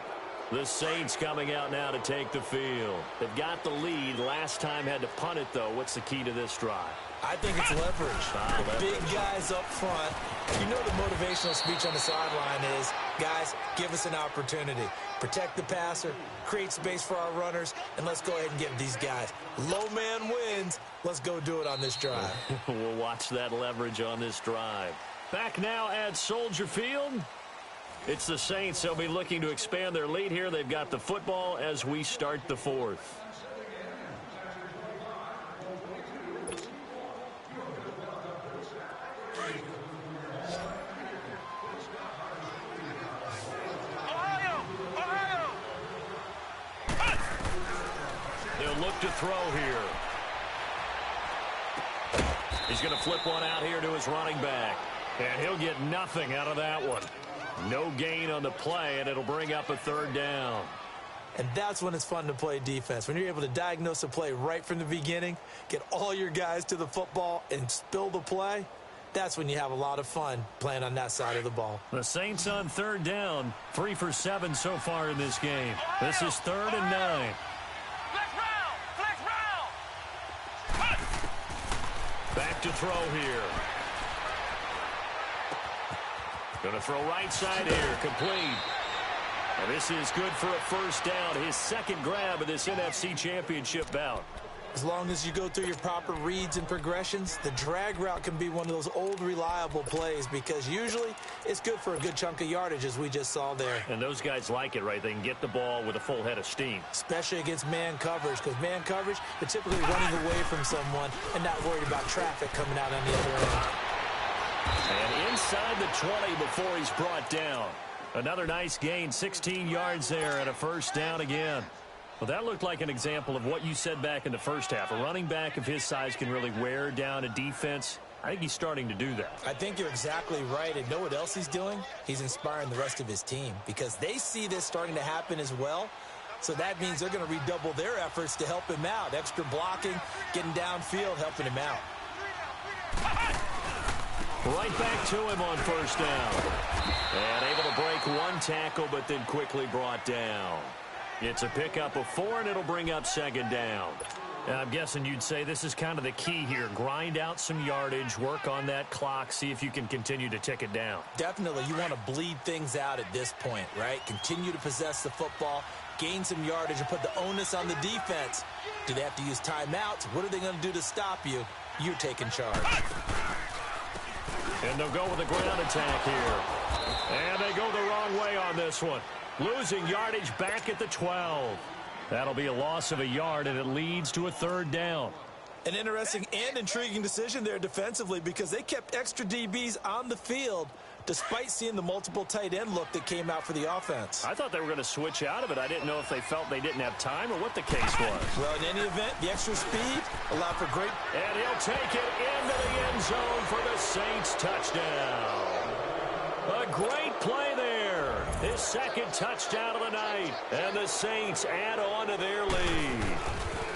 The Saints coming out now to take the field. They've got the lead. Last time had to punt it, though. What's the key to this drive? I think it's leverage. Big guys up front. You know the motivational speech on the sideline is, guys, give us an opportunity. Protect the passer, create space for our runners, and let's go ahead and give these guys. Low man wins. Let's go do it on this drive. We'll watch that leverage on this drive. Back now at Soldier Field. It's the Saints. They'll be looking to expand their lead here. They've got the football as we start the fourth. They'll look to throw here. He's going to flip one out here to his running back. And he'll get nothing out of that one. No gain on the play, and it'll bring up a third down. And that's when it's fun to play defense. When you're able to diagnose a play right from the beginning, get all your guys to the football, and spill the play, that's when you have a lot of fun playing on that side of the ball. The Saints on third down, 3 for 7 so far in this game. This is 3rd and 9. Flex round. Back to throw here. Going to throw right side here, complete. And this is good for a first down, his second grab of this NFC Championship bout. As long as you go through your proper reads and progressions, the drag route can be one of those old reliable plays because usually it's good for a good chunk of yardage as we just saw there. And those guys like it, right? They can get the ball with a full head of steam. Especially against man coverage because man coverage, they're typically running away from someone and not worried about traffic coming out on the other end. And inside the 20 before he's brought down. Another nice gain, 16 yards there and a first down again. Well, that looked like an example of what you said back in the first half. A running back of his size can really wear down a defense. I think he's starting to do that. I think you're exactly right. And know what else he's doing? He's inspiring the rest of his team because they see this starting to happen as well. So that means they're going to redouble their efforts to help him out. Extra blocking, getting downfield, helping him out. Right back to him on first down. And able to break one tackle, but then quickly brought down. It's a pickup of 4, and it'll bring up second down. And I'm guessing you'd say this is kind of the key here. Grind out some yardage, work on that clock, see if you can continue to tick it down. Definitely. You want to bleed things out at this point, right? Continue to possess the football, gain some yardage, and put the onus on the defense. Do they have to use timeouts? What are they going to do to stop you? You're taking charge. And they'll go with a ground attack here. And they go the wrong way on this one. Losing yardage back at the 12. That'll be a loss of a yard, and it leads to a third down. An interesting and intriguing decision there defensively because they kept extra DBs on the field despite seeing the multiple tight end look that came out for the offense. I thought they were going to switch out of it. I didn't know if they felt they didn't have time or what the case was. Well, in any event, the extra speed allowed for great... And he'll take it into the end zone for the Saints touchdown. A great play there. His second touchdown of the night. And the Saints add on to their lead.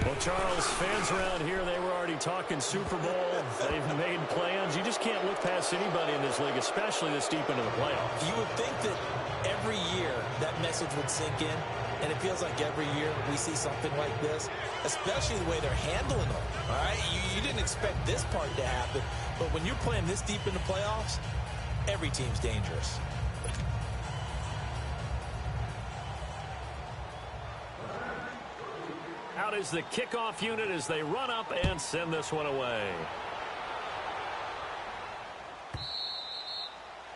Well, Charles, fans around here, they were already talking Super Bowl. They've made plans. You just can't look past anybody in this league, especially this deep into the playoffs. You would think that every year that message would sink in, and it feels like every year we see something like this, especially the way they're handling them. All right, you didn't expect this part to happen, but when you're playing this deep in the playoffs, every team's dangerous. Out is the kickoff unit as they run up and send this one away.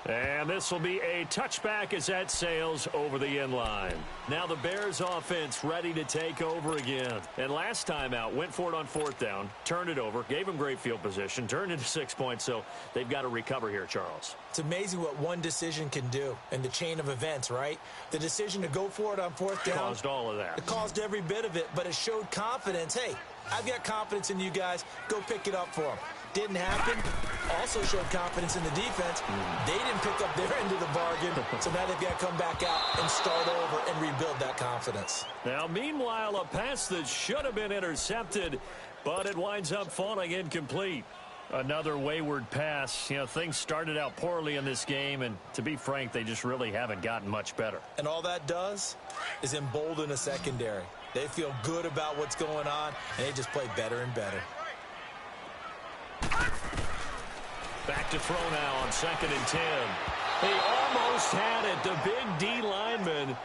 And this will be a touchback as that sails over the end line. Now the Bears offense ready to take over again. And last time out, went for it on fourth down, turned it over, gave them great field position, turned into 6 points, so they've got to recover here, Charles. It's amazing what one decision can do in the chain of events, right? The decision to go for it on fourth down. Caused all of that. It caused every bit of it, but it showed confidence. Hey, I've got confidence in you guys. Go pick it up for them. Didn't happen. Also showed confidence in the defense. They didn't pick up their end of the bargain, so now they've got to come back out and start over and rebuild that confidence. Now, meanwhile, a pass that should have been intercepted, but it winds up falling incomplete. Another wayward pass. You know, things started out poorly in this game, and to be frank, they just really haven't gotten much better. And all that does is embolden a secondary. They feel good about what's going on, and they just play better and better. Back to throw now on 2nd and 10. He almost had it. The big D lineman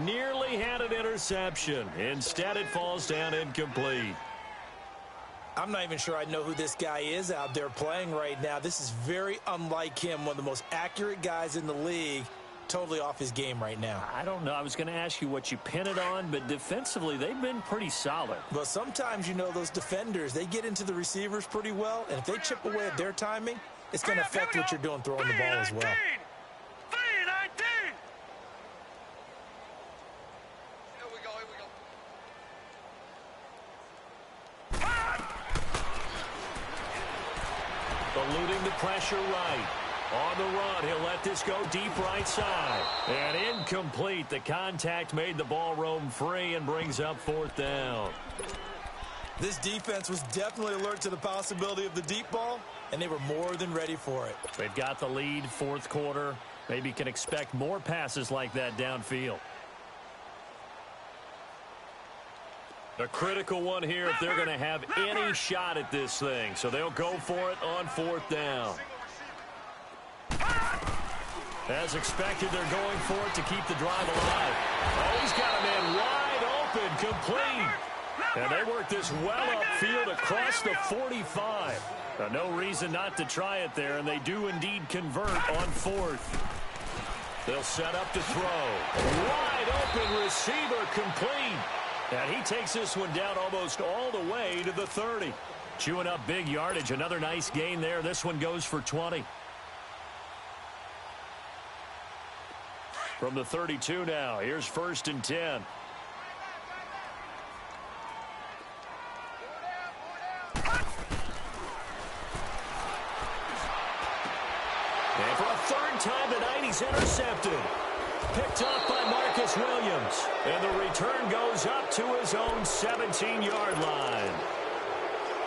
nearly had an interception. Instead, it falls down incomplete. I'm not even sure I know who this guy is out there playing right now. This is very unlike him, one of the most accurate guys in the league. Totally off his game right now. I don't know. I was going to ask you what you pin it on, but defensively, they've been pretty solid. Well, sometimes, you know, those defenders, they get into the receivers pretty well, and if they chip away at their timing, it's going to affect what you're doing throwing the ball as well. Eluding the pressure right. On the run, he'll let this go deep right side. And incomplete. The contact made the ball roam free and brings up 4th down. This defense was definitely alert to the possibility of the deep ball, and they were more than ready for it. They've got the lead, 4th quarter. Maybe can expect more passes like that downfield. A critical one here if they're going to have any shot at this thing. So they'll go for it on 4th down. As expected, they're going for it to keep the drive alive. Oh, he's got a man wide open, complete. And they work this well upfield across the 45. No reason not to try it there, and they do indeed convert on 4th. They'll set up to throw. Wide open receiver, complete. And he takes this one down almost all the way to the 30. Chewing up big yardage. Another nice gain there. This one goes for 20. From the 32 now, here's 1st and 10. And for a 3rd time tonight, he's intercepted. Picked off by Marcus Williams. And the return goes up to his own 17-yard line.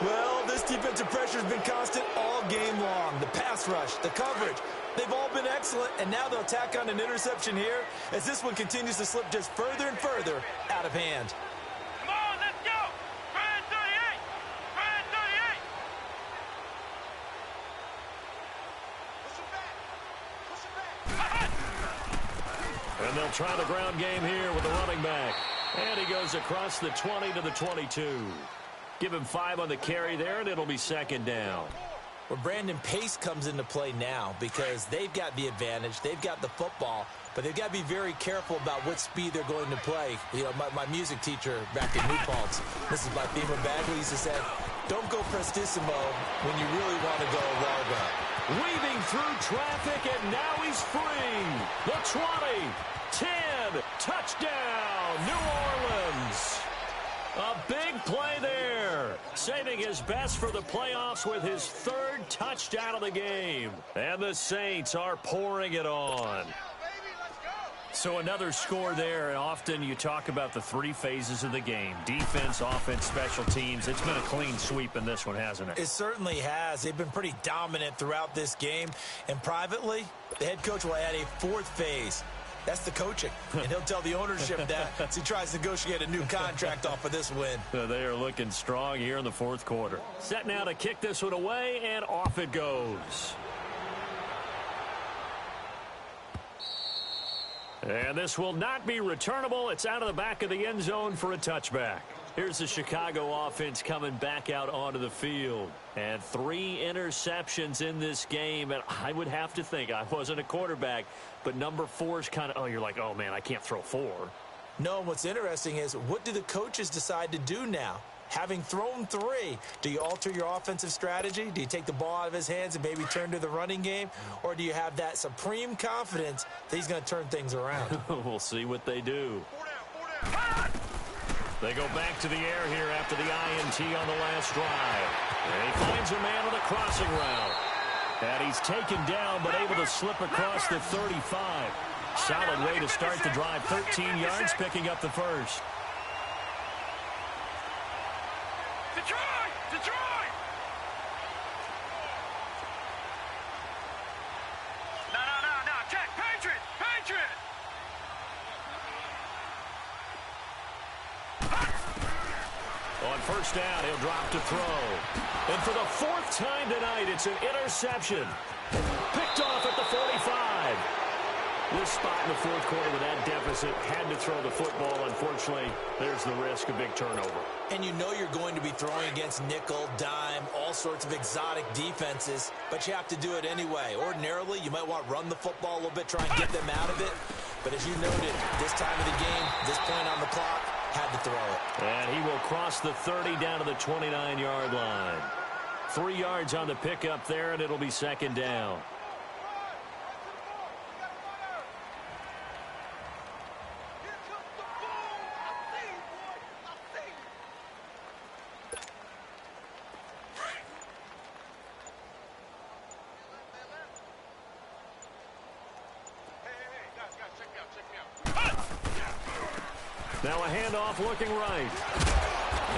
Well, this defensive pressure has been constant all game long. The pass rush, the coverage, they've all been excellent, and now they'll tack on an interception here as this one continues to slip just further and further out of hand. Come on, let's go! Brand 38! Brand 38! Push it back! Push it back! And they'll try the ground game here with the running back. And he goes across the 20 to the 22. Give him 5 on the carry there, and it'll be 2nd down. Well, Brandon, pace comes into play now because they've got the advantage. They've got the football, but they've got to be very careful about what speed they're going to play. You know, my music teacher back in New Paltz, Mrs. Bifema Bagley, used to say, don't go prestissimo when you really want to go largo. Weaving through traffic, and now he's free. The 20, 10, touchdown, New Orleans. A big play there, saving his best for the playoffs with his 3rd touchdown of the game. And the Saints are pouring it on. So another score there, and often you talk about the 3 phases of the game. Defense, offense, special teams. It's been a clean sweep in this one, hasn't it? It certainly has. They've been pretty dominant throughout this game. And privately, the head coach will add a 4th phase. That's the coaching, and he'll tell the ownership that as he tries to negotiate a new contract off of this win. They are looking strong here in the 4th quarter. Set now to kick this one away, and off it goes. And this will not be returnable. It's out of the back of the end zone for a touchback. Here's the Chicago offense coming back out onto the field. And 3 interceptions in this game. And I would have to think, I wasn't a quarterback, but number 4 is kind of, oh, you're like, oh, man, I can't throw 4. No, and what's interesting is what do the coaches decide to do now? Having thrown 3, do you alter your offensive strategy? Do you take the ball out of his hands and maybe turn to the running game? Or do you have that supreme confidence that he's going to turn things around? We'll see what they do. They go back to the air here after the INT on the last drive. And he finds a man on the crossing route. And he's taken down but able to slip across the 35. Solid way to start the drive. 13 yards, picking up the first. Detroit! Detroit! On first down, he'll drop to throw. And for the fourth time tonight, it's an interception. Picked off at the 45. This spot in the fourth quarter with that deficit, had to throw the football. Unfortunately, there's the risk of big turnover. And you know you're going to be throwing against nickel, dime, all sorts of exotic defenses, but you have to do it anyway. Ordinarily, you might want to run the football a little bit, try and get them out of it. But as you noted, this time of the game, this point on the clock, had to throw it. And he will cross the 30 down to the 29-yard line. 3 yards on the pickup there, and it'll be second down. Now a handoff looking right.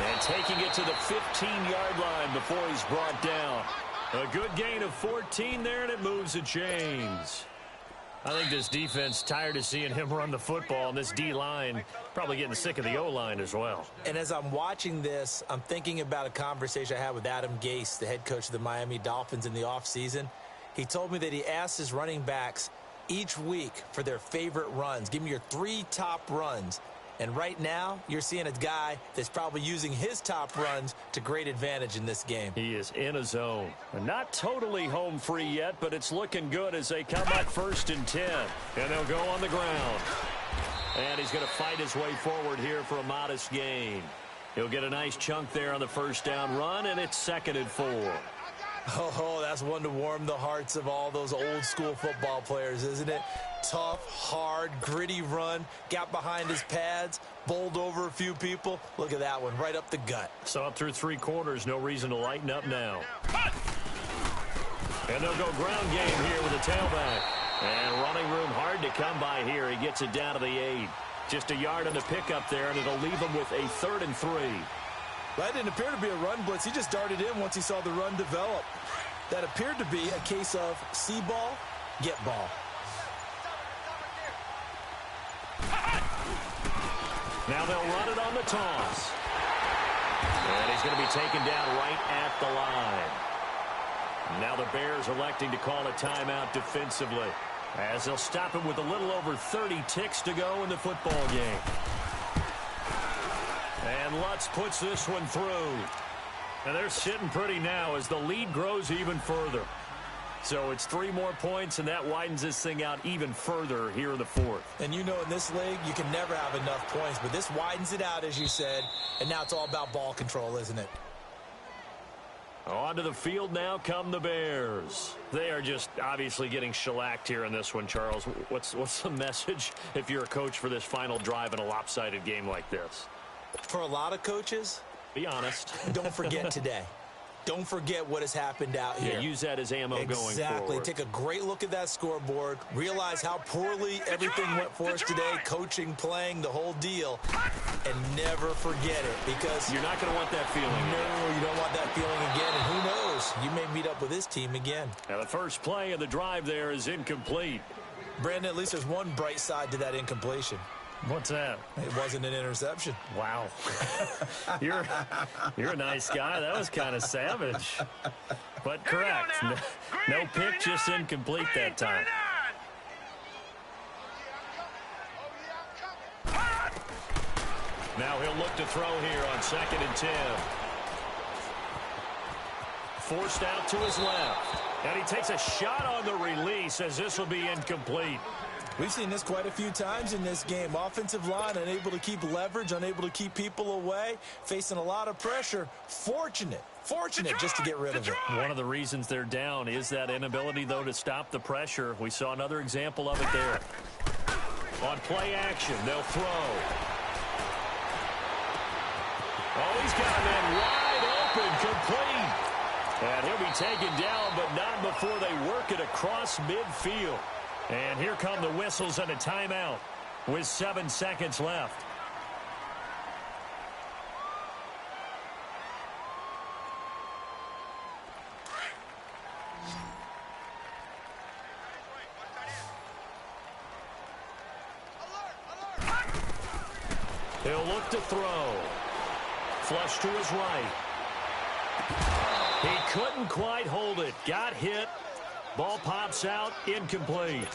And taking it to the 15-yard line before he's brought down. A good gain of 14 there, and it moves the chains. I think this defense tired of seeing him run the football, and this D-line probably getting sick of the O-line as well. And as I'm watching this, I'm thinking about a conversation I had with Adam Gase, the head coach of the Miami Dolphins in the offseason. He told me that he asked his running backs each week for their favorite runs. Give me your 3 top runs. And right now, you're seeing a guy that's probably using his top runs to great advantage in this game. He is in a zone. Not totally home free yet, but it's looking good as they come up 1st and 10. And they'll go on the ground. And he's going to fight his way forward here for a modest gain. He'll get a nice chunk there on the first down run, and it's 2nd and 4. Oh, that's one to warm the hearts of all those old school football players, isn't it? Tough, hard, gritty run, got behind his pads, bowled over a few people. Look at that one, right up the gut. So up through 3 quarters, no reason to lighten up now. And they'll go ground game here with a tailback. And running room hard to come by here. He gets it down to the 8. Just a yard on the pickup there, and it'll leave him with a 3rd and 3. That didn't appear to be a run blitz. He just darted in once he saw the run develop. That appeared to be a case of see ball, get ball. Now they'll run it on the toss. And he's going to be taken down right at the line. Now the Bears electing to call a timeout defensively, as they'll stop him with a little over 30 ticks to go in the football game. And Lutz puts this one through. And they're sitting pretty now as the lead grows even further. So it's 3 more points, and that widens this thing out even further here in the 4th. And you know in this league, you can never have enough points, but this widens it out, as you said, and now it's all about ball control, isn't it? Onto the field now come the Bears. They are just obviously getting shellacked here in this one, Charles. What's the message if you're a coach for this final drive in a lopsided game like this? For a lot of coaches, be honest. Don't forget today. Don't forget what has happened out here. Yeah, use that as ammo going forward. Exactly. Take a great look at that scoreboard. Realize how poorly everything went for us today. Coaching, playing, the whole deal. And never forget it, because you're not going to want that feeling. No, you don't want that feeling again. And who knows? You may meet up with this team again. Now the first play of the drive there is incomplete. Brandon, at least there's one bright side to that incompletion. What's that? It wasn't an interception. Wow. You're a nice guy. That was kind of savage. But correct. No pick, just incomplete that time. Now he'll look to throw here on 2nd and 10. Forced out to his left. And he takes a shot on the release as this will be incomplete. We've seen this quite a few times in this game. Offensive line unable to keep leverage, unable to keep people away, facing a lot of pressure. Fortunate just to get rid of it. One of the reasons they're down is that inability, though, to stop the pressure. We saw another example of it there. On play action, they'll throw. Oh, he's got a man wide open, complete. And he'll be taken down, but not before they work it across midfield. And here come the whistles and a timeout with 7 seconds left. He'll look to throw. Flush to his right. He couldn't quite hold it. Got hit. Ball pops out. Incomplete.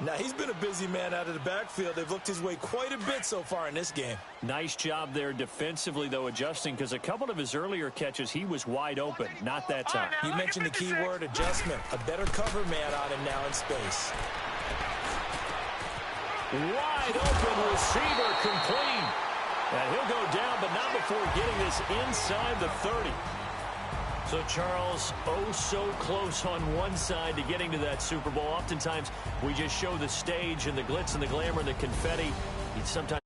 Now, he's been a busy man out of the backfield. They've looked his way quite a bit so far in this game. Nice job there defensively, though, adjusting, because a couple of his earlier catches, he was wide open. Not that time. You mentioned the key word, adjustment. A better cover man on him now in space. Wide open receiver, complete. And he'll go down, but not before getting this inside the 30. So, Charles, oh so close on one side to getting to that Super Bowl. Oftentimes, we just show the stage and the glitz and the glamour and the confetti. Sometimes